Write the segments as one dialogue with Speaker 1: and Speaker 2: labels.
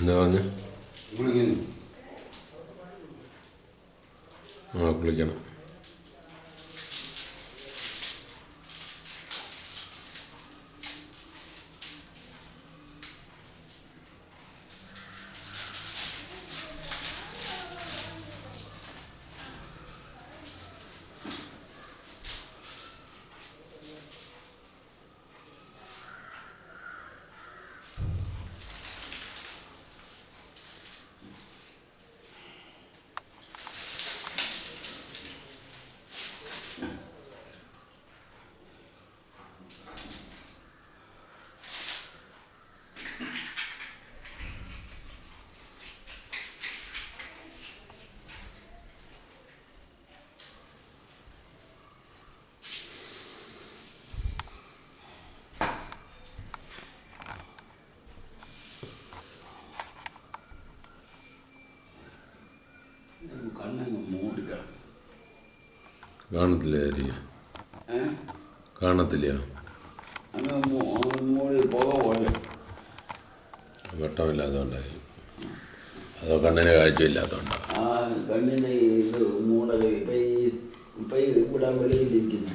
Speaker 1: എന്താ പറഞ്ഞ
Speaker 2: കുളിക്കുന്നു.
Speaker 1: കുളിക്കണം. കാണത്തില്ല ആയിരിക്കും. കാണത്തില്ല. വെട്ടമില്ലാത്തതുകൊണ്ടായിരിക്കും. അതോ കണ്ണിന് കാഴ്ചയില്ലാത്തതുകൊണ്ടോ?
Speaker 2: കണ്ണിന് ഇത് മൂടൽ ഇപ്പം ഇവിടെ വെളിയിലിരിക്കുന്നു.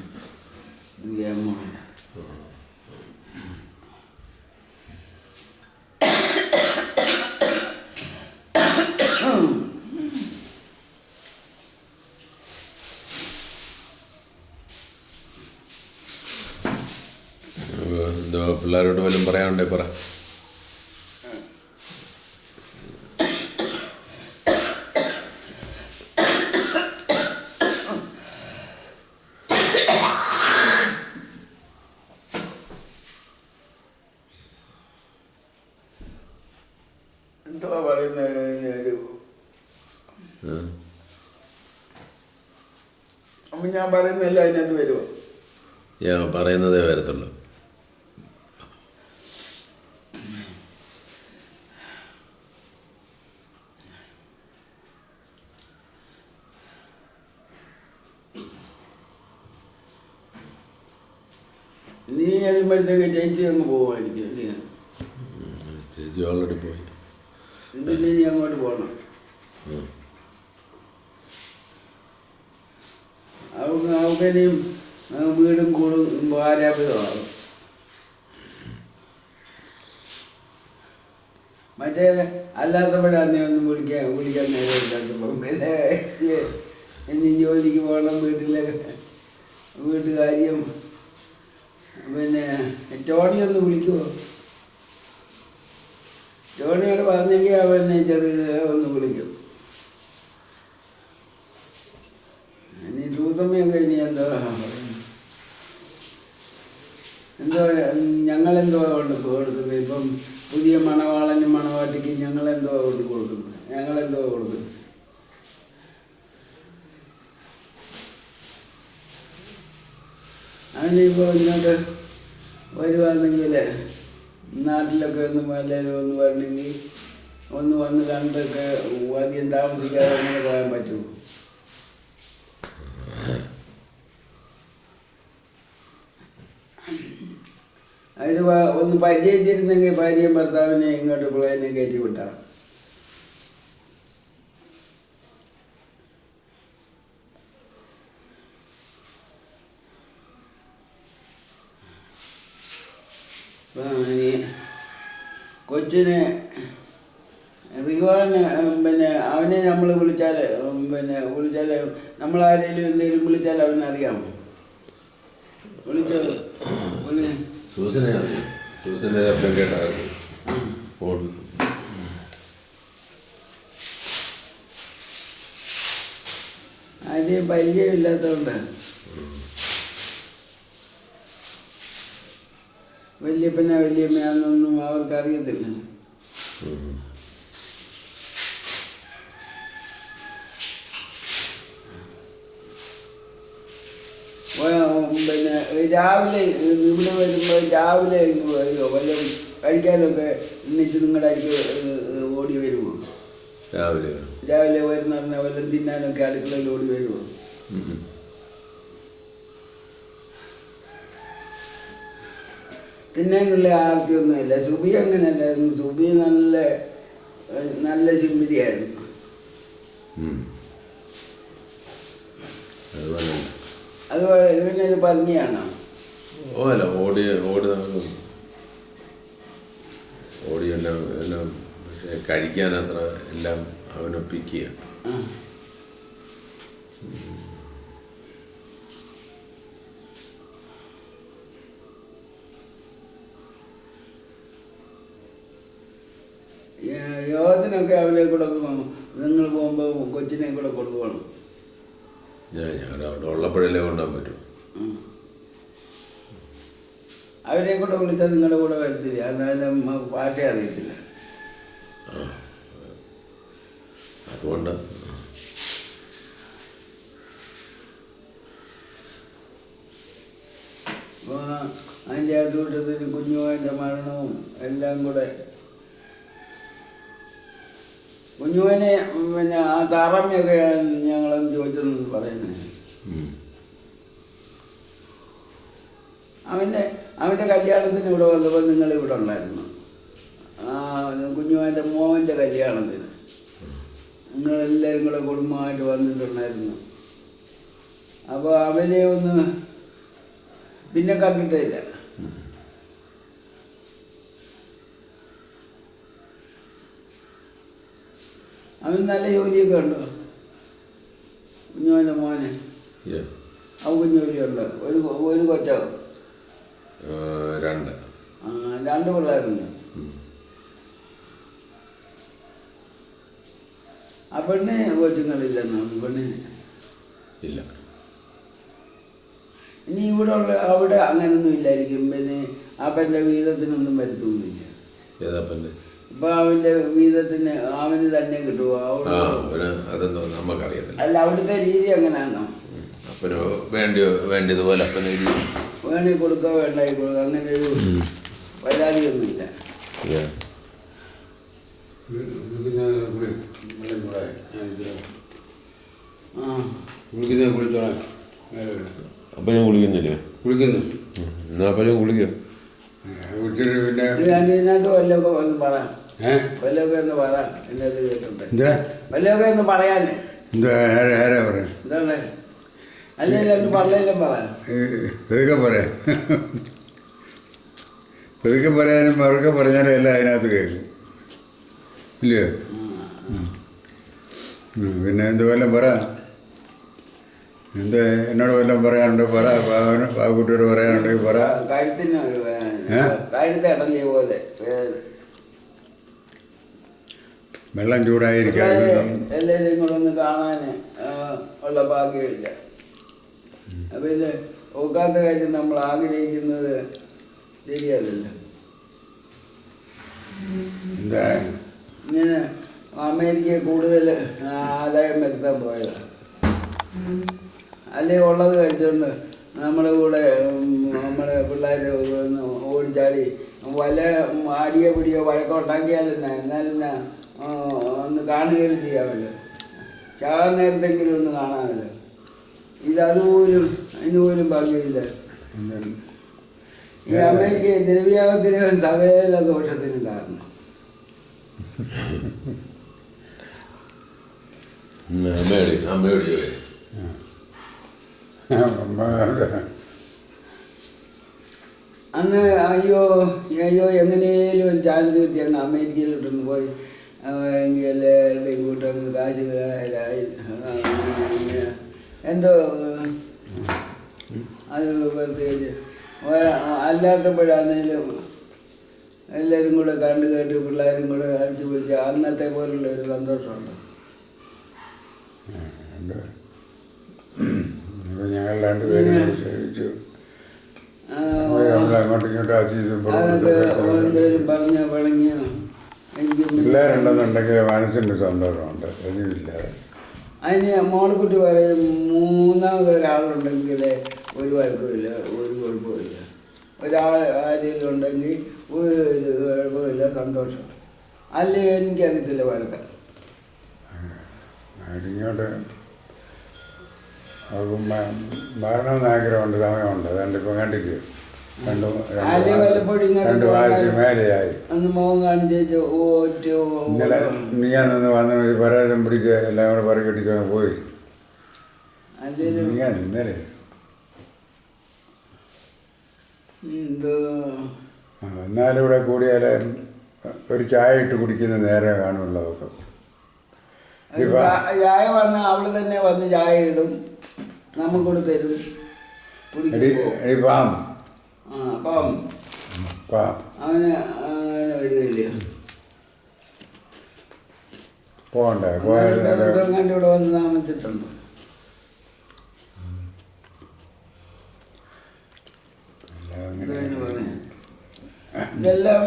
Speaker 1: എന്തോ പിള്ളേരോട് വല്ലതും പറയാനുണ്ടേ പറ.
Speaker 2: എന്തുവാ പറയുന്നത്? അപ്പം ഞാൻ പറയുന്നതല്ല അതിനകത്ത് വരുമോ?
Speaker 1: ഞാൻ പറയുന്നതേ വരത്തുള്ളൂ.
Speaker 2: നീ കഴിയുമ്പോഴത്തേക്ക് ചേച്ചി അങ്ങ് പോകുമായിരിക്കും അല്ലേ?
Speaker 1: ചേച്ചി ഓൾറെഡി പോയി.
Speaker 2: പിന്നെ നീ അങ്ങോട്ട് പോകണം. അവനും വീടും കൂടും ഭാര്യാപിതമാകും. മറ്റേ അല്ലാത്തപ്പോഴാണ് നീ ഒന്നും വിളിക്കാൻ നേരം. പിന്നെ ഇനി ജോലിക്ക് പോകണം, വീട്ടുകാര്യം. പിന്നെ ടോണിയൊന്ന് വിളിക്കുമോ? ടോണിയോട് പറഞ്ഞെങ്കിൽ അവനെ ഒന്ന് വിളിക്കും. ഇനി തൂത്തമ്മയൊക്കെ ഇനി എന്തോ ഞങ്ങളെന്തോ കൊണ്ട് കൊടുക്കുന്നത്? ഇപ്പം പുതിയ മണവാളനും മണവാട്ടിക്ക് ഞങ്ങളെന്തോ കൊണ്ട് കൊടുക്കുന്നത്? ഞങ്ങളെന്തോ കൊടുക്കുന്നത്? അതിനിപ്പോൾ ഇങ്ങോട്ട് വരുവാണെങ്കിൽ നാട്ടിലൊക്കെ ഒന്ന് എല്ലാവരും ഒന്ന് വരണമെങ്കിൽ ഒന്ന് വന്ന് കണ്ടൊക്കെ അധികം താമസിക്കാതെ അങ്ങനെ പോകാൻ പറ്റുമോ? അതിന് ഒന്ന് പരിചയിച്ചിരുന്നെങ്കിൽ ഭാര്യയും ഭർത്താവിനെ ഇങ്ങോട്ട് പ്ലെയിനെ കയറ്റി വിട്ടാൽ. കൊച്ചിനെ റിഗോനെ പിന്നെ അവനെ നമ്മൾ വിളിച്ചാൽ നമ്മളാരെങ്കിലും എന്തെങ്കിലും വിളിച്ചാൽ അവനറിയാമോ? വിളിച്ചത് ആരെയും പരിചയമില്ലാത്തതുകൊണ്ട് വല്യപ്പന വല്യമ്മയാണെന്നൊന്നും അവർക്കറിയത്തില്ല. പിന്നെ രാവിലെ ഇവിടെ വരുമ്പോൾ രാവിലെ വല്ലതും കഴിക്കാനൊക്കെ എണ്ണിച്ച് നിങ്ങളുടെ അടുത്ത് ഓടി വരുമോ? രാവിലെ വരുന്ന പറഞ്ഞാൽ വല്ലതും തിന്നാനൊക്കെ അടുക്കളയിൽ ഓടി വരുമോ? തിന്നാനുള്ള ആർത്തിയൊന്നുമില്ല. സുബി അങ്ങനെയല്ലായിരുന്നു. സുബി നല്ല നല്ല ചിമ്മിരിയായിരുന്നു.
Speaker 1: അതുപോലെ
Speaker 2: അതുപോലെ ഇവനൊരു പന്നിയാണോ?
Speaker 1: അല്ല ഓടിയെല്ലാം എല്ലാം പക്ഷേ കഴിക്കാനത്ര എല്ലാം അവനൊപ്പിക്കുക.
Speaker 2: യോഗത്തിനൊക്കെ അവരെ കൂടെ നിങ്ങൾ പോകുമ്പോൾ കൊച്ചിനെ കൂടെ കൊണ്ടുപോകണം.
Speaker 1: ഞാൻ അവിടെ ഉള്ളപ്പോഴല്ലേ കൊണ്ടുപോകാൻ പറ്റും.
Speaker 2: അവരെ കൂടെ വിളിച്ചാൽ നിങ്ങളുടെ കൂടെ വരത്തില്ല, അതായത് ഭാഷ അറിയത്തില്ല.
Speaker 1: അതുകൊണ്ട്
Speaker 2: അതിൻ്റെ ആ കൂട്ടത്തിൽ കുഞ്ഞുമോൻ്റെ മരണവും എല്ലാം കൂടെ. കുഞ്ഞുമോനെ പിന്നെ ആ താറാമ്മയൊക്കെ ഞങ്ങളൊന്ന് ചോദിച്ചതെന്ന് പറയുന്നത്. അവൻ്റെ കല്യാണത്തിന് ഇവിടെ വന്നപ്പോൾ നിങ്ങളിവിടെ ഉണ്ടായിരുന്നു. കുഞ്ഞുമോൻ്റെ മോൻ്റെ കല്യാണത്തിന് നിങ്ങളെല്ലാവരും കൂടെ കുടുംബമായിട്ട് വന്നിട്ടുണ്ടായിരുന്നു. അപ്പോൾ അവനെ ഒന്ന് പിന്നെ കണ്ടിട്ടില്ല. അവൻ നല്ല ജോലിയൊക്കെ ഉണ്ടോ കുഞ്ഞുമോൻ്റെ മോനെ? അവൻ ജോലിയുണ്ട്. ഒരു കൊച്ചാവും. രണ്ട് പിള്ളേരുണ്ട്. ആ പെണ്ണ് കൊച്ചുങ്ങളില്ലെന്നോ? പെണ്ണിന്
Speaker 1: ഇല്ല.
Speaker 2: ഇനി ഇവിടെ ഉള്ള അവിടെ അങ്ങനൊന്നും ഇല്ലായിരിക്കും. പിന്നെ അപ്പൻ്റെ വീതത്തിനൊന്നും വരുത്തൊന്നുമില്ല. ഇപ്പൊ അവന്റെ വീതത്തിന് അവന് തന്നെ കിട്ടുമോ?
Speaker 1: അതെന്തോ നമുക്കറിയത്തില്ല.
Speaker 2: അല്ല, അവിടുത്തെ രീതി എങ്ങനെയാണോ?
Speaker 1: അപ്പനോ വേണ്ടിയതുപോലെ അപ്പന്
Speaker 2: വേണി കൊടുക്കോ വേണ്ടായി കൊടുക്കുക, അങ്ങനെ ഒരു പരാതിയൊന്നുമില്ല.
Speaker 1: അപ്പം ഞാൻ കുളിക്കുന്നില്ലേ?
Speaker 2: കുളിക്കുന്നു.
Speaker 1: എന്നാ അപ്പം ഞാൻ കുളിക്കും.
Speaker 2: ഇതിനകത്ത് വല്ലതൊക്കെ ഒന്ന് പറയാം. വല്ലതൊക്കെ ഒന്ന് പറയാം. എന്നത് കേട്ടിട്ട് വല്ലതൊക്കെ ഒന്ന് പറയാനേ. എന്താണ്? അല്ലെങ്കിൽ ഒന്ന് പറഞ്ഞെല്ലാം പറയാം.
Speaker 3: പെതുക്കെ പറയാനും മറുക്കെ പറഞ്ഞാലും എല്ലാം അതിനകത്ത് കേൾക്കും ഇല്ലയോ? പിന്നെ എന്ത് വല്ലതും പറ. എന്ത് എന്നോട് വല്ലതും പറയാനുണ്ടോ പറ. പാവക്കുട്ടിയോട് പറയാനുണ്ടെങ്കിൽ പറ.
Speaker 2: കഴുത്തിന് കഴുത്ത് ഇടലിയ പോലെ
Speaker 3: വെള്ളം ചൂടായിരിക്കാം.
Speaker 2: എല്ലാവരെയും കൂടെ ഒന്ന് കാണാൻ ഉള്ള ഭാഗ്യമില്ല. അപ്പം ഇത് ഒക്കാത്ത കാര്യം നമ്മൾ ആഗ്രഹിക്കുന്നത് ശരിയല്ലല്ലോ.
Speaker 3: എന്താ
Speaker 2: ഇങ്ങനെ അമേരിക്ക കൂടുതൽ ആദായം വരുത്താൻ പോയതാണ്. അല്ലെങ്കിൽ ഉള്ളത് കഴിച്ചുകൊണ്ട് നമ്മുടെ കൂടെ നമ്മുടെ പിള്ളേർ ഒന്ന് ഓടിച്ചാടി വല ആടിയോ പിടിയോ വഴക്കുണ്ടാക്കിയാലെന്നാ എന്നാലെന്നാ ഒന്ന് കാണുകയും ചെയ്യാമല്ലോ. ചാകാൻ നേരത്തെങ്കിലും ഒന്ന് കാണാമല്ലോ. ഇതതുപോലും അതിനുപോലും ഭാഗ്യമില്ല. ഈ അമേരിക്ക ദ്രവ്യാഗത്തിന് സകല ദോഷത്തിന് കാരണം. അന്ന് അയ്യോ എങ്ങനെയും ഒരു ചാൻസ് കിട്ടി അങ്ങ് അമേരിക്കയിലോട്ടൊന്ന് പോയി എങ്കിൽ എല്ലാവരുടെയും കൂട്ടങ്ങ് കാശുകാരായി എന്തോ അത് പ്രത്യേകിച്ച് അല്ലാത്തപ്പോഴാണേലും എല്ലാവരും കൂടെ കണ്ടു കേട്ട് പിള്ളേരും കൂടെ അടിച്ചു പിടിച്ച് അന്നത്തെ പോലുള്ള ഒരു സന്തോഷമുണ്ട്.
Speaker 3: ഞങ്ങൾ രണ്ടുപേരും
Speaker 2: പറഞ്ഞ പണങ്ങിയോ
Speaker 3: പിള്ളേരുണ്ടെന്നുണ്ടെങ്കിൽ മനസ്സിൻ്റെ സന്തോഷമുണ്ട്. അതിനില്ലാതെ
Speaker 2: അതിന് മോളിക്കുട്ടി പറയും മൂന്നാമതൊരാളുണ്ടെങ്കിൽ ഒരു വഴക്കുമില്ല, ഒരു കുഴപ്പമില്ല. ഒരാൾ ആരെങ്കിലും ഉണ്ടെങ്കിൽ ഒരു കുഴപ്പമില്ല, സന്തോഷം. അല്ലെങ്കിൽ എനിക്കറിയത്തില്ല വഴക്കം.
Speaker 3: ഇങ്ങോട്ട് അവർക്ക് മരണമെന്ന് ആഗ്രഹമുണ്ട്, സമയമുണ്ട്. അതുകൊണ്ട് ഇപ്പം കണ്ടിരിക്കും
Speaker 2: ആരെയും വല്ലപ്പോഴും
Speaker 3: രണ്ട് ആഴ്ച മേലെയായി.
Speaker 2: അന്ന് മുഖം കാണിച്ചു
Speaker 3: ഇന്നലെ നീയാന്ന് വന്ന് പരാജയം പിടിച്ച് എല്ലാം കൂടെ പറക്കിട്ടിട്ട് പോയി. നീയാ ഇന്നലെ എന്നാലും ഇവിടെ കൂടിയാൽ ഒരു ചായ ഇട്ട് കുടിക്കുന്ന നേരെ കാണുള്ളതൊക്കെ.
Speaker 2: ചായ വന്ന് അവള് തന്നെ വന്ന് ചായ ഇടും, നമുക്കൂടെ തരും.
Speaker 3: പാം
Speaker 2: അവന് വരികയില്ല.
Speaker 3: പോകണ്ടേ?
Speaker 2: ദിവസം കണ്ട് ഇവിടെ വന്ന് താമസിച്ചിട്ടുണ്ട്. ഇതെല്ലാം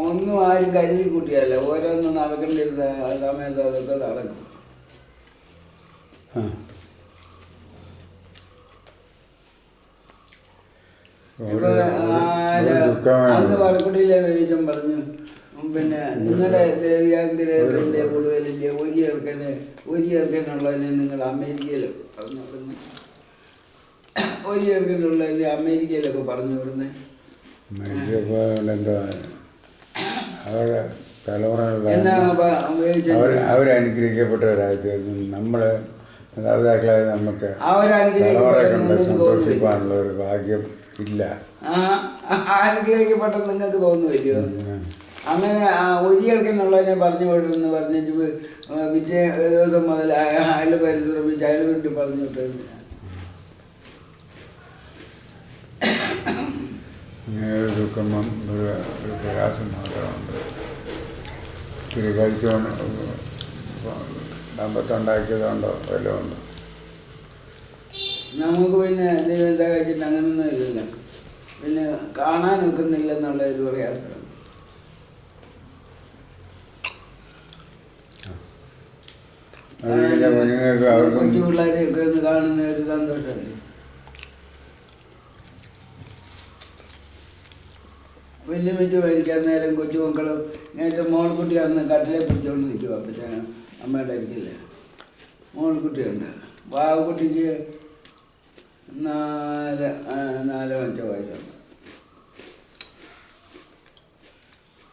Speaker 2: ഒന്നും ആരും കരുതി കൂട്ടിയല്ല, ഓരോന്നും നടക്കേണ്ടിരുന്ന സമയത്ത് അതൊക്കെ നടക്കും. അന്ന് പറക്കുടിയിലെ വേവിച്ചം പറഞ്ഞു, പിന്നെ നിങ്ങളുടെ ദേവ്യാഗ്രഹത്തിൻ്റെ കൂടുതലില്ലേ ഒരു ചേർക്കനുള്ളതിനെ നിങ്ങൾ അമേരിക്കയിൽ പറഞ്ഞു വിടുന്നു, ഒരു ചേർക്കനുള്ളതിനെ അമേരിക്കയിലൊക്കെ പറഞ്ഞു വിടുന്നേ.
Speaker 3: എന്താ അവരുടെ തലമുറ അവരനുഗ്രഹിക്കപ്പെട്ടവരായിരുന്നു. നമ്മൾ മാതാപിതാക്കളായ നമുക്ക് തലമുറയൊക്കെ സന്തോഷിപ്പാനുള്ള ഒരു ഭാഗ്യം ഇല്ല.
Speaker 2: അനുഗ്രഹിക്കപ്പെട്ടെന്ന് നിങ്ങൾക്ക് തോന്നുമല്ലോ. അങ്ങനെ ഒരു ചേർക്കനുള്ളതിനെ പറഞ്ഞു വിടുമെന്ന് പറഞ്ഞിട്ട് പിറ്റേ ദിവസം മുതൽ അയാൾ പരിശ്രമിച്ച് അയാൾ വേണ്ടി പറഞ്ഞു വിട്ടു.
Speaker 3: ഒരു ദുഃഖം ഒരു പ്രയാസം മാത്രമുണ്ട്. ഇത്തിരി കഴിച്ചുകൊണ്ട് ദമ്പത്തുണ്ടാക്കിയതുകൊണ്ടോ വല്ലതും ഉണ്ടോ?
Speaker 2: നമുക്ക് പിന്നെ ദൈവം എന്താ കഴിച്ചിട്ട് അങ്ങനൊന്നും ഇല്ലല്ലോ, പിന്നെ കാണാൻ നിൽക്കുന്നില്ലെന്നുള്ള ഒരു പ്രയാസമാണ്. കൊച്ചു പിള്ളേരെയൊക്കെ ഒന്ന് കാണുന്ന ഒരു സന്തോഷമല്ലേ. വലിയ വെച്ച് മേടിക്കാൻ നേരം കൊച്ചുമക്കളും നേരത്തെ മോൾക്കുട്ടി അന്ന് കട്ടിലെ പിടിച്ചുകൊണ്ട് നിൽക്കുക. അപ്പച്ചാൻ അമ്മയുടെ അരിക്കില്ല, മോൾക്കുട്ടിയുണ്ട്. വാവുകുട്ടിക്ക് 4-5 വയസ്സുണ്ട്.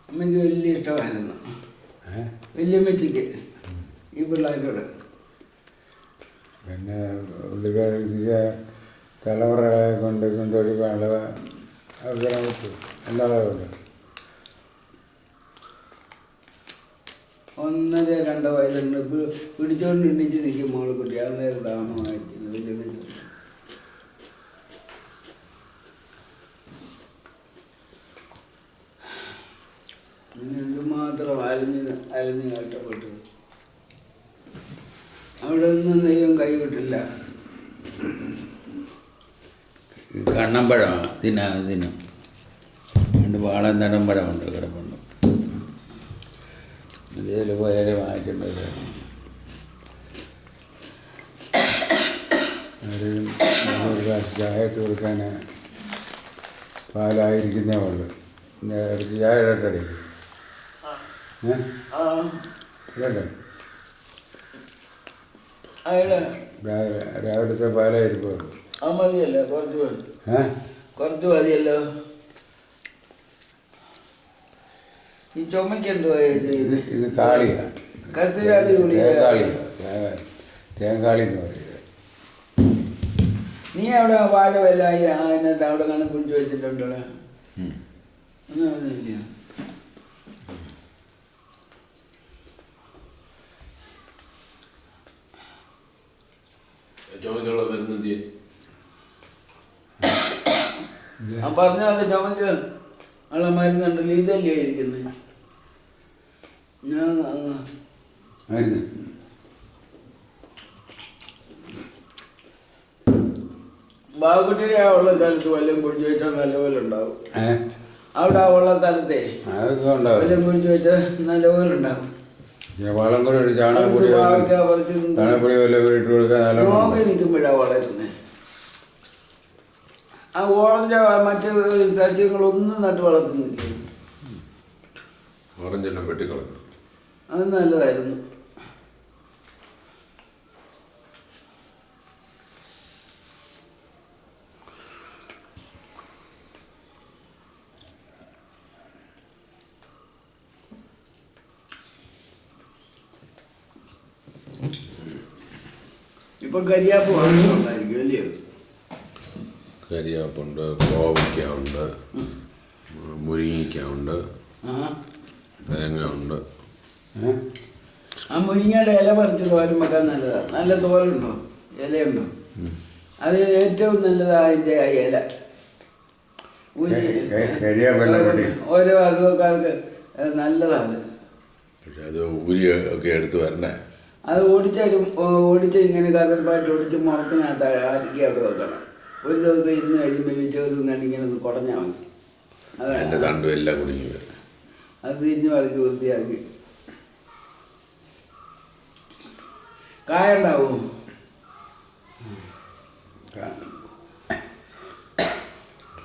Speaker 2: അമ്മയ്ക്ക് വലിയ ഇഷ്ടമായിരുന്നു, വല്യമ്മച്ചിക്ക് ഈ പിള്ളേരോട്.
Speaker 3: പിന്നെ പുള്ളിക്കാരിക്ക് തലമുറകളെ കൊണ്ട് തൊഴിലുള്ള അവസരം കിട്ടും. എല്ലാതുകൊണ്ട്
Speaker 2: 1-2 വയസ്സുണ്ട്. പിടിച്ചോണ്ട് എണ്ണിച്ച് നിൽക്കും മോൾക്കുട്ടി. ആ നേരം താമസമായിരിക്കുന്നു വല്യമ്മച്ചി. പിന്നെ എന്തുമാത്രം അലഞ്ഞ് കഷ്ടപ്പെട്ടു. അവിടെ ഒന്നും ദൈവം കൈവിട്ടില്ല.
Speaker 1: കണ്ണമ്പഴമാണ് ഇതിന് രണ്ട് പാളം തടമ്പഴമുണ്ട് കിടപ്പുണ്ട്. ഇതിൽ പോയാൽ മാറ്റേണ്ടത് ഒരു ഗ്ലാസ് ചായ ഇട്ട് കൊടുക്കാൻ പാലായിരിക്കുന്നേ ഉള്ളു. ഇടയ്ക്ക് ചായ ഇടട്ടടി ഇടട്ടെ. രാവിലത്തെ പാലായിരിക്കും.
Speaker 2: ആ മതിയല്ലോ, കുറച്ച് മതിയല്ലോ. ഈ ചുമക്ക് എന്തുവാ
Speaker 3: ഇത് കാളിയാണ്,
Speaker 2: കസ്തൂരാതി
Speaker 3: തേങ്കാളി എന്ന് പറയുന്നത്.
Speaker 2: നീ അവിടെ വാഴ വല്ലായി അതിനകത്ത് അവിടെ കണക്ക് കുടിച്ച് വെച്ചിട്ടുണ്ടോ? ഒന്നും ഒന്നുമില്ല. പറഞ്ഞാല് ചുമക്ക് ഉള്ള മരുന്നുണ്ടല്ലോ, ഇതല്ലേ ഇരിക്കുന്നത്. ഞാൻ ബാബുക്കുട്ടിയുടെ ആ ഉള്ള സ്ഥലത്ത് വല്ലതും കുടിച്ച് വെച്ചാൽ നല്ലപോലെ ഉണ്ടാവും. അവിടെ ആ ഉള്ള സ്ഥലത്തെ വല്ലതും കുടിച്ച് വെച്ചാൽ നല്ലപോലെ ഉണ്ടാവും.
Speaker 3: വളം കൂടി ഒരു ചാണകപ്പൊടി
Speaker 2: നോക്കി നിൽക്കുമ്പോഴാണ് വളരുന്നത്. ആ ഓറഞ്ച് മറ്റ് സസ്യങ്ങളൊന്നും നട്ട് വളർത്തുന്നില്ല.
Speaker 1: ഓറഞ്ചെല്ലാം വെട്ടിക്കളഞ്ഞു.
Speaker 2: അത് നല്ലതായിരുന്നു. ഇപ്പം കരിയാപ്പ് ഉണ്ടായിരിക്കും അല്ലയോ?
Speaker 1: കരിയാപ്പുണ്ട്, കോവയ്ക്ക ഉണ്ട്, മുരിങ്ങയ്ക്ക ഉണ്ട്, തേങ്ങ ഉണ്ട്.
Speaker 2: ആ മുരിങ്ങയുടെ ഇല പറിച്ച് തോരൻ വെക്കാൻ നല്ലതാണ്. നല്ല തോലുണ്ടോ, ഇലയുണ്ടോ? അത് ഏറ്റവും നല്ലതാണ് അതിൻ്റെ ആ ഇല. ഓരോ അസുഖക്കാർക്ക് നല്ലതാണ്.
Speaker 1: പക്ഷെ അത് ഊരി ഒക്കെ എടുത്ത് വരണേ.
Speaker 2: അത് ഓടിച്ച് ഇങ്ങനെ കതർപ്പായിട്ട് ഒടിച്ച് മുറക്കിനകത്ത് ആക്കി അവിടെ വെക്കണം. ഒരു ദിവസം ഇരുന്ന് കഴിയുമ്പോൾ പിറ്റേ ദിവസം കണ്ട് ഇങ്ങനെ ഒന്ന് കുടഞ്ഞാൽ മതി.
Speaker 1: അതിൻ്റെ തണ്ടും എല്ലാം കുടുങ്ങി വരും.
Speaker 2: അത് തിരിഞ്ഞ് വരച്ച് വൃത്തിയാക്കി. കായ ഉണ്ടാവും.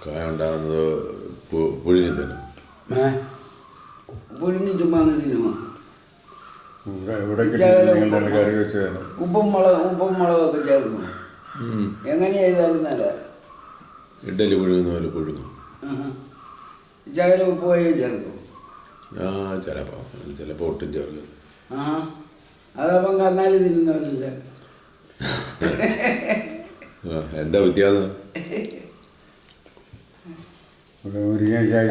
Speaker 1: കായ ഉണ്ടാകുന്നത് പുഴുങ്ങി തരും.
Speaker 2: പുഴുങ്ങി ചുമ്മാ തിന്നുമോ? ഉപ്പും മുളകൊക്കെ ചേർക്കുന്നു. എങ്ങനെ ചെയ്താലും നല്ല.
Speaker 1: ഇഡലി പുഴുകുന്ന പോലെ പുഴുങ്ങും.
Speaker 2: ശകലം ഉപ്പ് പോയും ചേർക്കും.
Speaker 1: ചിലപ്പോൾ ഒട്ടും ചേർക്കും.
Speaker 2: അതപ്പം കന്നാലി തിന്നുന്നവരില്ല.
Speaker 1: എന്താ വ്യത്യാസം?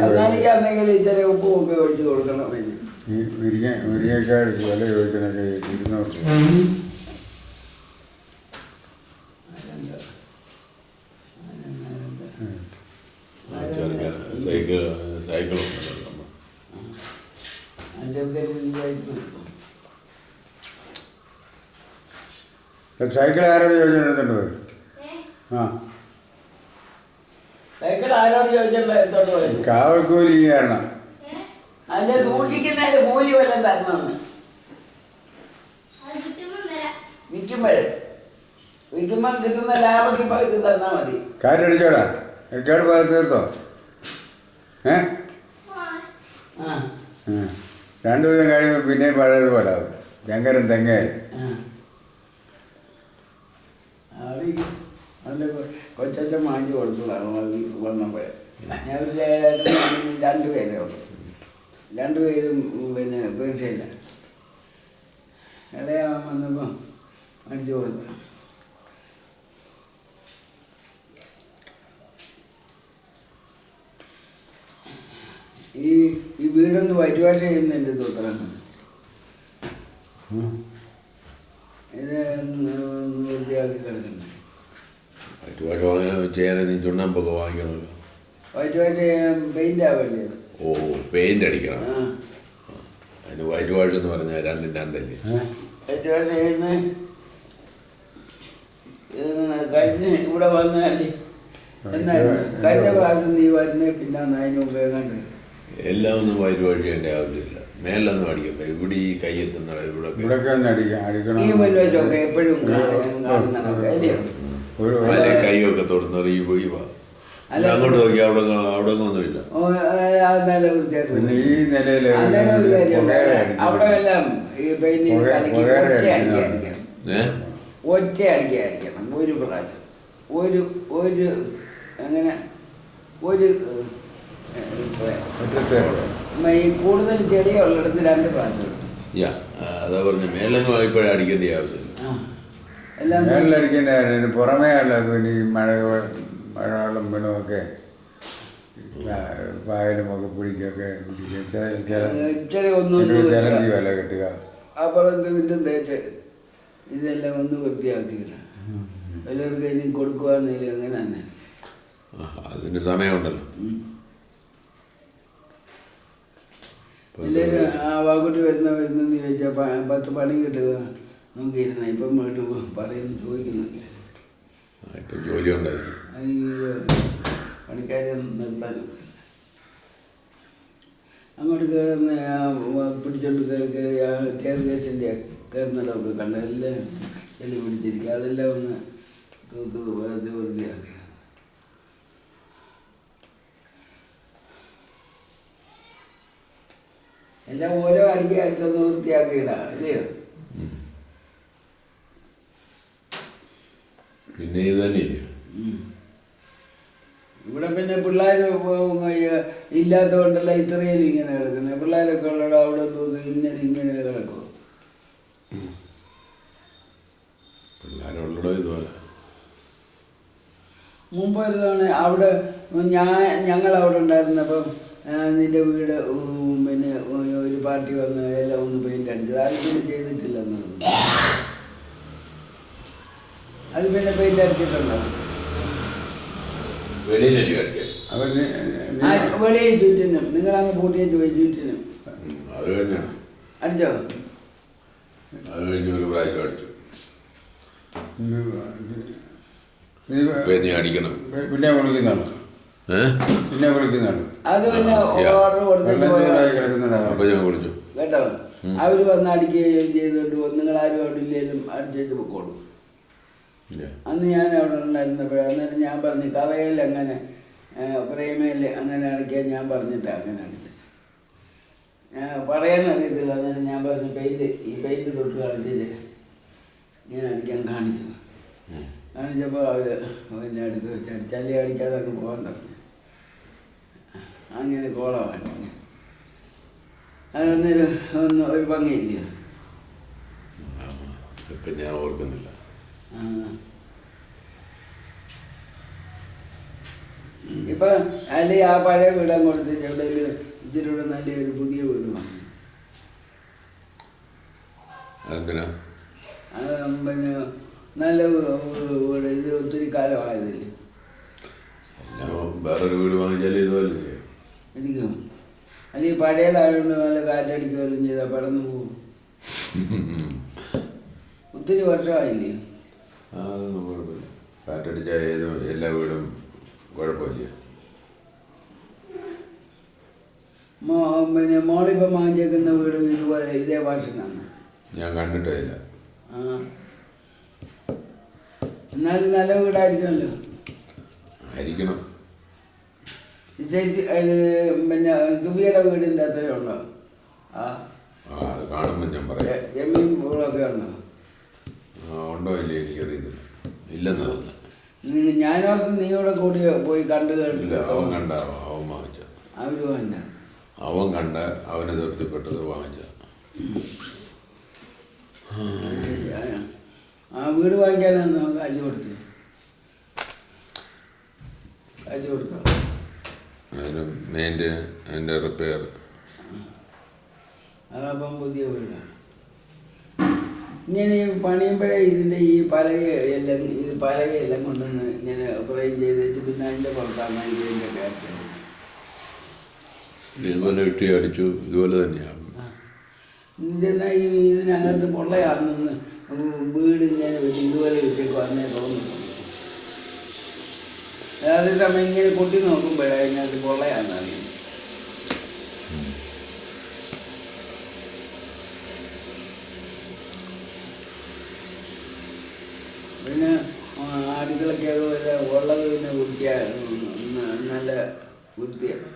Speaker 2: കന്നാലിക്കാണെങ്കിൽ ചെറിയ ഉപ്പും ഒക്കെ ഒഴിച്ച് കൊടുക്കണം.
Speaker 3: ഈ മുരിങ്ങക്കാട് വില ചോദിക്കണൊക്കെ 200 രൂപ. സൈക്കിൾ ആരോട് ചോദിച്ചിട്ടുണ്ട്?
Speaker 2: സൈക്കിൾ ആരോട് ചോദിച്ചിട്ടുള്ള എടുത്തോണ്ട് പോയി.
Speaker 3: കാവൽക്കൂലി കാരണം
Speaker 2: അതിന്റെ സൂക്ഷിക്കുന്നതിന്റെ കൂലി വല്ലതും തരണമെന്ന്. വിൽക്കുമ്പോൾ കിട്ടുന്ന ലാഭത്തിൽ പകുതി തന്നാൽ മതി.
Speaker 3: കാറ്റടിച്ചോടാ എക്കാട് ഭാഗത്ത് തീർത്തോ? 2 ദിവസം കഴിയുമ്പോൾ പിന്നെയും പഴയതുപോലെ ആവും. ഭയങ്കരം തെങ്ങയായി.
Speaker 2: അതിൻ്റെ കൊച്ചച്ഛൻ വാങ്ങിച്ച് കൊടുത്തതാണ് വന്നപ്പോഴേ. ഞാൻ 2 പേരേ ഉള്ളൂ. 2 പേരും പിന്നെ പേർച്ചയില്ല. ഇളയാൻ വന്നപ്പോൾ അടിച്ചു കൊടുത്ത. ഈ വീടൊന്ന് വൈറ്റ് ചെയ്യുന്ന എൻ്റെ സൂത്രമാണ്. ഇത് വൃത്തിയാക്കി കിടക്കണ്ടേ?
Speaker 1: ചുണ്ണാമ്പൊക്കെ വാങ്ങിക്കണമല്ലോ.
Speaker 2: വൈറ്റ് ചെയ്യാൻ പെയിൻ്റ് ആവേണ്ടത്.
Speaker 1: പെയിന്റ് അടിക്കണം. അതിന് വൈറ്റ് വാഷ് എന്ന് പറഞ്ഞാൽ 2 രണ്ടല്ലേ.
Speaker 2: വൈറ്റ് ചെയ്യുന്ന കഴിഞ്ഞ് ഇവിടെ വന്നാൽ കഴിഞ്ഞ പ്രാവശ്യം നീ വരുന്നേ പിന്നെ അതിന് ഉപയോഗം
Speaker 1: എല്ലാം ഒന്നും വൈറ്റ് വാഷ് ചെയ്യേണ്ട ആവശ്യമില്ല. മേലൊന്നും അടിക്കണ്ട. ഇവിടെ ഈ കയ്യെത്തുന്ന ഇവിടെ
Speaker 2: ഈ മുൻവശമൊക്കെ എപ്പോഴും
Speaker 1: കൈയൊക്കെ തൊടുന്നത് ഈ അങ്ങോട്ട് നോക്കി അവിടെ ഒന്നുമില്ല.
Speaker 2: നല്ല വൃത്തിയായിട്ട് അവിടെ എല്ലാം ഈ ഒറ്റ അടിക്കാതിരിക്കണം. ഒരു പ്രാവശ്യം ഒരു അങ്ങനെ ഒരു ഈ കൂടുതൽ ചെടിയുള്ളിടത്ത് 2 പ്രാവശ്യം.
Speaker 1: അതാ പറഞ്ഞു മേലൊന്നും ഇപ്പോഴും അടിക്കേണ്ട ആവശ്യമില്ല.
Speaker 3: മേളിലടിക്കേണ്ട കാര്യം പുറമേ അല്ല. പിന്നെ ഈ മഴവെള്ളം വീണുമൊക്കെ പായലുമൊക്കെ പിടിക്കൊക്കെ ജലന്തി വില കിട്ടുക.
Speaker 2: അപ്പുറത്ത് വീണ്ടും തേച്ച് ഇതെല്ലാം ഒന്ന് വൃത്തിയാക്കിയില്ല. എല്ലാവർക്കും ഇനി കൊടുക്കുവാന്നില്ല. അങ്ങനെ തന്നെ
Speaker 1: അതിന് സമയമുണ്ടല്ലോ.
Speaker 2: എല്ലാവരും ആ വാക്കുട്ടി വരുന്നെന്ന് ചോദിച്ചാൽ 10 പണി കിട്ടുക നോക്കിയിരുന്ന. ഇപ്പം വീട്ടിൽ പറയുന്നു ചോദിക്കുന്നില്ല.
Speaker 1: ഇപ്പം ജോലി ഉണ്ടായിരുന്നു.
Speaker 2: പണിക്കാരെ നിർത്താനും അങ്ങോട്ട് കയറുന്ന പിടിച്ചോണ്ട് കയറി ആ ടേർഗേസിൻ്റെ കയറുന്നിടമൊക്കെ കണ്ട എല്ലാം ചെല്ലി പിടിച്ചിരിക്കുക. അതെല്ലാം ഒന്ന് വൃത്തിയാക്കി. എല്ലാം ഓരോ അടിക്കൊന്ന് വൃത്തിയാക്കിയിടാം അല്ലയോ?
Speaker 1: പിന്നെ ഇത് തന്നെയില്ല.
Speaker 2: ഇവിടെ പിന്നെ പിള്ളേർ ഇല്ലാത്തതുകൊണ്ടല്ല ഇത്രയും ഇങ്ങനെ കിടക്കുന്നത്. പിള്ളേരൊക്കെ ഉള്ളത് അവിടെ ഇങ്ങനെ കിടക്കും.
Speaker 1: പിള്ളേരുള്ളത്
Speaker 2: മുമ്പ് ഒരു തവണ അവിടെ ഞങ്ങളവിടെ ഉണ്ടായിരുന്നപ്പം നിൻ്റെ വീട് പിന്നെ ഒരു പാർട്ടി വന്ന് എല്ലാം ഒന്ന് പെയിൻ്റ് അടിച്ചത്. അത് പിന്നെ ചെയ്തിട്ടില്ലെന്ന് തോന്നുന്നു. അത് പിന്നെ പെയിൻ്റ് അടിച്ചിട്ടുണ്ടോ?
Speaker 1: വെളിയിലല്ലേ കളിക്കാൻ?
Speaker 2: വെളിയിൽ ചുറ്റിനും നിങ്ങളങ്ങ് പൂട്ടിയേച്ച് പോയി ചുറ്റിനും.
Speaker 1: അത് കഴിഞ്ഞാണ്
Speaker 2: അടിച്ചോ?
Speaker 1: അത് കഴിഞ്ഞ് ഒരു പ്രാവശ്യം അടിച്ചു. നീ അടിക്കണം.
Speaker 3: പിന്നെ വിളിക്കുന്നുണ്ട്. പിന്നെ വിളിക്കുന്നുണ്ട്.
Speaker 2: അത് പിന്നെ ഓർഡർ കൊടുത്തിട്ട്
Speaker 1: അപ്പോൾ ഞാൻ വിളിച്ചു
Speaker 2: കേട്ടോ. അവർ വന്ന് അടിക്കുകയും ചെയ്തുകൊണ്ട് നിങ്ങളാരും അവിടെ ഇല്ലെങ്കിലും അടിച്ചേച്ച് പൊക്കോളും. അന്ന് ഞാൻ അവിടെ ഉണ്ടായിരുന്നപ്പോഴേ അന്നേരം ഞാൻ പറഞ്ഞു കഥയിൽ അങ്ങനെ പ്രേമയിൽ അങ്ങനെ അടിക്കാൻ ഞാൻ പറഞ്ഞിട്ടാണ് അങ്ങനെ അടിച്ചത്. ഞാൻ പറയാൻ അറിയത്തില്ല. അന്നേരം ഞാൻ പറഞ്ഞു ഈ പെയിൻറ്റ് തൊട്ട് കാണിച്ചിട്ട് ഞാൻ അടിക്കാൻ കാണിച്ചു. കാണിച്ചപ്പോൾ അവർ പിന്നെ അടുത്ത് വെച്ച് അടിച്ചാലേ അടിക്കാതെ അങ്ങ് പോകാൻ തുടങ്ങി. അങ്ങനെ കോളമാണ്. അതന്നേരം ഒന്നും ഒരു ഭംഗിയില്ല.
Speaker 1: ഇപ്പം ഞാൻ ഓർക്കുന്നില്ല.
Speaker 2: ഇപ്പം അല്ലെങ്കിൽ ആ പഴയ വീടാൻ കൊടുത്തിട്ട് എവിടെയെങ്കിലും ഇച്ചിരി കൂടെ നല്ലൊരു പുതിയ വീട് വാങ്ങി.
Speaker 1: എന്തിനാ?
Speaker 2: പിന്നെ നല്ല വീട്. ഇത് ഒത്തിരി കാലമായതല്ലേ.
Speaker 1: വേറൊരു വീട് വാങ്ങിച്ചാൽ ഇതുപോലെ
Speaker 2: ഇരിക്കും. അല്ലെങ്കിൽ പഴയതായതുകൊണ്ട് നല്ല കാറ്റടിക്കുകയെല്ലാം ചെയ്താൽ പടന്നു പോകും. ഒത്തിരി വർഷമായില്ലേ?
Speaker 1: അതൊന്നും കുഴപ്പമില്ല. കാറ്റടിച്ചാൽ എല്ലാ വീടും കുഴപ്പമില്ല.
Speaker 2: പിന്നെ മോളിപ്പം വാങ്ങിച്ചേക്കുന്ന വീട് ഇതുപോലെ ഇതേ ഭാഷനാണ്.
Speaker 1: ഞാൻ കണ്ടിട്ടേ ഇല്ല.
Speaker 2: എന്നാലും നല്ല വീടായിരിക്കുമല്ലോ.
Speaker 1: ആയിരിക്കണം.
Speaker 2: ചേച്ചി പിന്നെ സുബിയുടെ വീടിൻ്റെ അത്രയും ഉണ്ടോ?
Speaker 1: അത് കാണുമ്പോൾ ഞാൻ പറയാം.
Speaker 2: ജമീൻ വീടൊക്കെ ഉണ്ടോ?
Speaker 1: ഉണ്ടോ ഇല്ലേ എനിക്കറിയത്തില്ല. ഇല്ലെന്ന് തോന്നുന്നു.
Speaker 2: ഞാനോർത്ത് നീ ഇവിടെ കൂടി പോയി കണ്ടു കേട്ടില്ല.
Speaker 1: അവൻ കണ്ട അവൻ വാങ്ങിച്ച.
Speaker 2: അവർ വാങ്ങിച്ച
Speaker 1: അവൻ കണ്ട അവനെ തൃപ്തിപ്പെട്ടത് വാങ്ങിച്ച.
Speaker 2: ആ വീട് വാങ്ങിക്കാനാണോ കാശ് കൊടുത്ത്? കാശ് കൊടുത്തോ?
Speaker 1: അതിന് മെയിൻ്റെനൻസ്, അതിൻ്റെ റിപ്പയർ.
Speaker 2: അതപ്പം പുതിയ വീടാണ്. ഇങ്ങനെ പണിയുമ്പോഴേ ഇതിൻ്റെ ഈ പലകയെല്ലാം കൊണ്ടുവന്ന് ഇങ്ങനെ ഫ്രെയിം ചെയ്തിട്ട് പിന്നെ അതിൻ്റെ പുറത്താണ് ഇതിൻ്റെ കയറ്റം.
Speaker 1: ഇതുപോലെ ഇട്ടി അടിച്ചു. ഇതുപോലെ തന്നെയാണ്.
Speaker 2: എന്നാൽ ഇതിനകത്ത് പൊള്ളയാണെന്ന് വീട് ഇങ്ങനെ വെച്ച് ഇതുപോലെ വെച്ചേക്കും അന്നേ തോന്നുന്നു. അതേ സമയം ഇങ്ങനെ കൊട്ടി നോക്കുമ്പോഴേ അതിനകത്ത് പൊള്ളയാണെന്ന് അറിയുന്നത്. പിന്നെ അടുക്കളയ്ക്ക് അതുപോലെ ഉള്ളത് പിന്നെ നല്ല വൃത്തിയാണ്.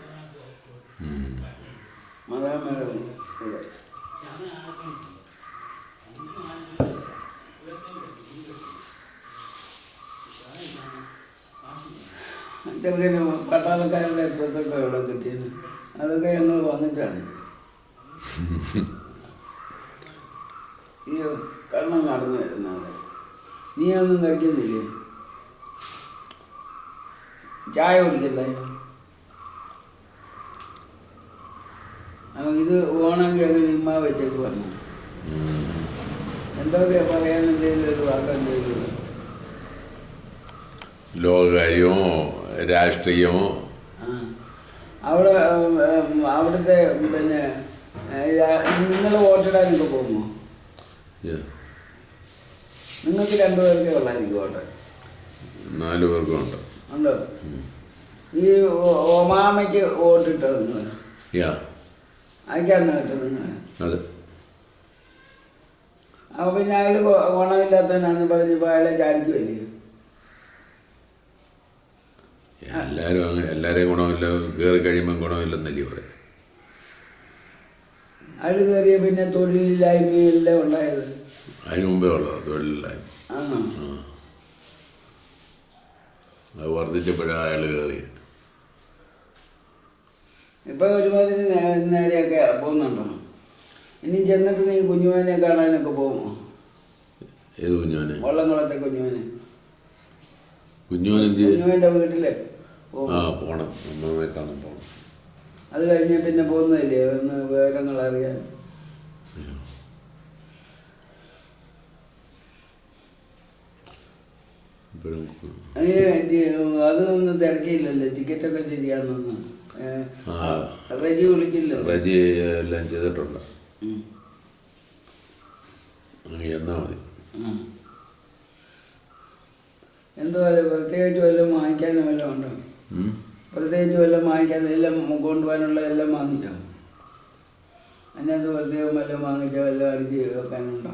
Speaker 2: മതാമേടെ കൂടെ ചെറുക്കന് പട്ടാളക്കാരുടെ ഡ്രസ്സൊക്കെ ഇവിടെ കിട്ടിയത് അതൊക്കെ ഞങ്ങൾ വാങ്ങിച്ചാണ്. ഈ കണ്ണം കടന്നു വരുന്നവിടെ നീ ഒന്നും കഴിക്കുന്നില്ലേ? ചായ കുടിക്കണ്ടേ? ഇത് ഓണമെങ്കിൽ അങ്ങനെ ഉമ്മ വെച്ചേക്ക് പറഞ്ഞു. എന്തൊക്കെയാ പറയാൻ എന്തെങ്കിലും ഒരു വാക്കെന്തെങ്കിലും?
Speaker 1: ലോകകാര്യമോ രാഷ്ട്രീയമോ?
Speaker 2: അവിടുത്തെ പിന്നെ നിങ്ങൾ വോട്ടിടാനൊക്കെ പോകുമോ? നിങ്ങൾക്ക് 2 പേർക്കേ ഉള്ളായിരിക്കും വോട്ട്.
Speaker 1: 4 പേർക്കും ഉണ്ട്.
Speaker 2: ഉണ്ടോ? ഈ ഒമാമയ്ക്ക് വോട്ടിട്ടോ നിങ്ങൾ? അയക്കാന്ന് കേട്ടോ നിങ്ങൾ?
Speaker 1: അതെ.
Speaker 2: അപ്പോൾ പിന്നെ അയാൾ ഗുണമില്ലാത്തവനാണെന്ന് പറഞ്ഞപ്പോൾ അയാളെ ചാടിക്കുമല്ലേ?
Speaker 1: എല്ലാവരെയും ഗുണമില്ല. കയറി കഴിയുമ്പം ഗുണമില്ലെന്നല്ലേ പറയും.
Speaker 2: അയാൾ കയറിയ പിന്നെ തൊഴിലില്ലായ്മയെല്ലാം ഉണ്ടായത്
Speaker 1: അതിന് മുമ്പേ ഉള്ളത് തൊഴിലില്ലായ്മ.
Speaker 2: ആണോ?
Speaker 1: അത് വർദ്ധിച്ചപ്പോഴാണ് അയാൾ കയറി.
Speaker 2: ഇപ്പം ഒരുമാതിരി നേരെയൊക്കെ പോകുന്നുണ്ടോ? ഇനി ചെന്നിട്ട് നീ കുഞ്ഞുമോനെ കാണാനൊക്കെ പോകുമോ?
Speaker 1: ഏത് കുഞ്ഞുമോനെ?
Speaker 2: വള്ളംകുളത്തെ കുഞ്ഞുമോനെ.
Speaker 1: കുഞ്ഞുമോൻ എന്ത് ചെയ്യും?
Speaker 2: കുഞ്ഞുമോൻ്റെ വീട്ടിൽ പോകും.
Speaker 1: ആ പോണം, അമ്മമ്മയെ കാണാൻ പോണം.
Speaker 2: അത് കഴിഞ്ഞ് പിന്നെ പോകുന്നതല്ലേ ഒന്ന് വിവരങ്ങൾ അറിയാൻ. അതൊന്നും തിരക്കിയില്ലല്ലോ, ടിക്കറ്റൊക്കെ ശരിയാണെന്ന്. റജി വിളിച്ചില്ല?
Speaker 1: റജി എല്ലാം ചെയ്തിട്ടുണ്ട്. എന്നാ മതി.
Speaker 2: എന്തുപോലെ പ്രത്യേകിച്ച് വല്ലതും വാങ്ങിക്കാനും വല്ലതും ഉണ്ടോ? പ്രത്യേകിച്ച് വല്ലതും വാങ്ങിക്കാൻ എല്ലാം കൊണ്ടുപോകാനുള്ള എല്ലാം വാങ്ങിച്ചോ? അതിനകത്ത് പ്രത്യേകം വല്ലതും വാങ്ങിച്ചാൽ വല്ലതും അടിച്ച് വെക്കാനുണ്ടോ?